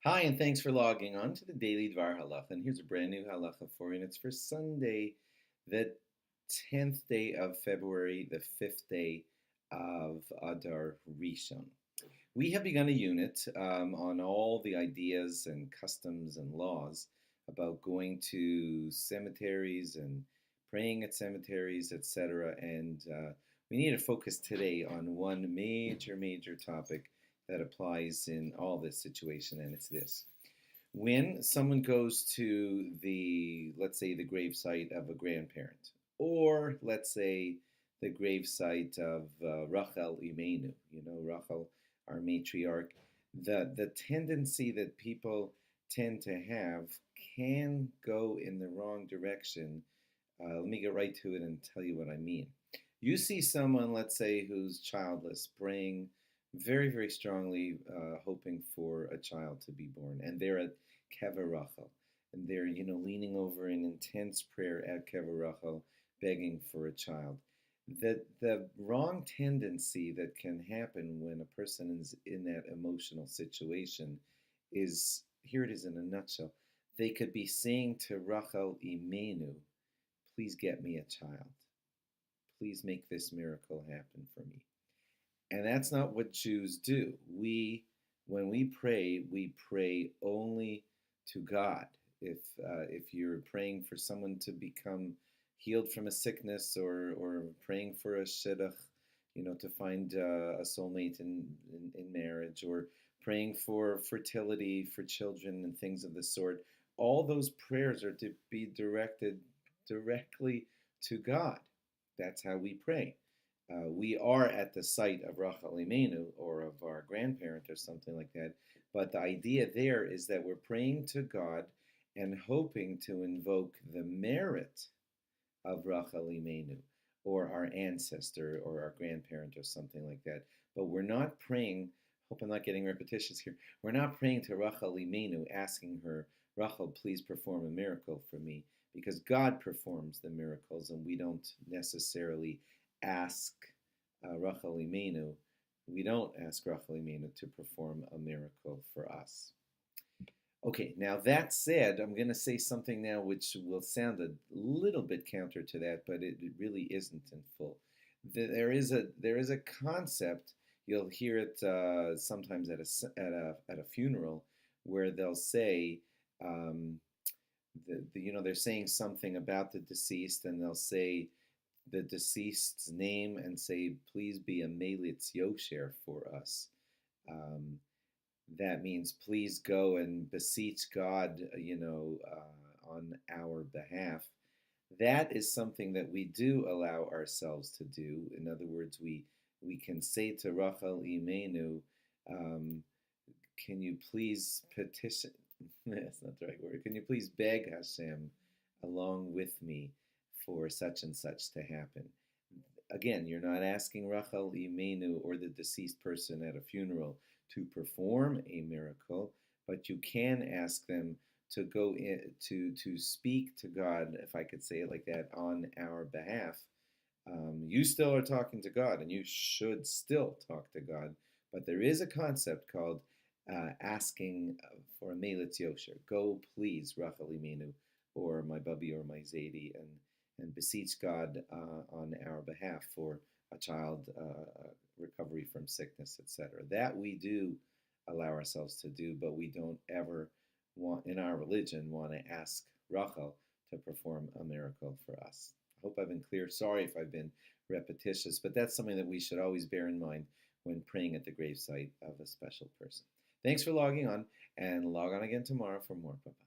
Hi, and thanks for logging on to the Daily DVAR Halacha. And here's a brand new halacha for you, and it's for Sunday, the 10th day of February, the 5th day of Adar Rishon. We have begun a unit on all the ideas and customs and laws about going to cemeteries and praying at cemeteries, etc. And we need to focus today on one major topic that applies in all this situation, and it's this. When someone goes to let's say, the gravesite of a grandparent, or let's say the gravesite of Rachel Imenu, Rachel, our matriarch, the tendency that people tend to have can go in the wrong direction. Let me get right to it and tell you what I mean. You see someone, let's say, who's childless, praying very strongly, hoping for a child to be born, and they're at Kever Rachel, and they're leaning over in intense prayer at Kever Rachel, begging for a child. The wrong tendency that can happen when a person is in that emotional situation is, here it is in a nutshell. They could be saying to Rachel Imenu, please get me a child. Please make this miracle happen for me. And that's not what Jews do. When we pray only to God. If you're praying for someone to become healed from a sickness, or praying for a shidduch, to find a soulmate in marriage, or praying for fertility for children and things of the sort, all those prayers are to be directed directly to God. That's how we pray. We are at the site of Rachel Imenu, or of our grandparent or something like that. But the idea there is that we're praying to God and hoping to invoke the merit of Rachel Imenu, or our ancestor, or our grandparent, or something like that. But we're not praying, hope I'm not getting repetitious here, we're not praying to Rachel Imenu, asking her, Rachel, please perform a miracle for me, because God performs the miracles, and we don't necessarily ask Rachel Imenu. We don't ask Rachel Imenu to perform a miracle for us. Okay, now that said, I'm going to say something now which will sound a little bit counter to that, but it really isn't in full. There is a concept. You'll hear it sometimes at a funeral, where they'll say, they're saying something about the deceased, and they'll say the deceased's name and say, please be a melitz yosher for us. That means please go and beseech God, on our behalf. That is something that we do allow ourselves to do. In other words, we can say to Rachel Imenu, can you please petition, that's not the right word, can you please beg Hashem along with me for such and such to happen? Again, you're not asking Rachel Imenu, or the deceased person at a funeral, to perform a miracle, but you can ask them to go in, to speak to God, if I could say it like that, on our behalf. You still are talking to God, and you should still talk to God, but there is a concept called asking for a melitz yosher. Go, please, Rachel Imenu, or my Bubby, or my Zaidi, and beseech God on our behalf for a child, recovery from sickness, etc. That we do allow ourselves to do, but we don't ever want, in our religion, want to ask Rachel to perform a miracle for us. I hope I've been clear. Sorry if I've been repetitious, but that's something that we should always bear in mind when praying at the gravesite of a special person. Thanks for logging on, and log on again tomorrow for more. Bye-bye.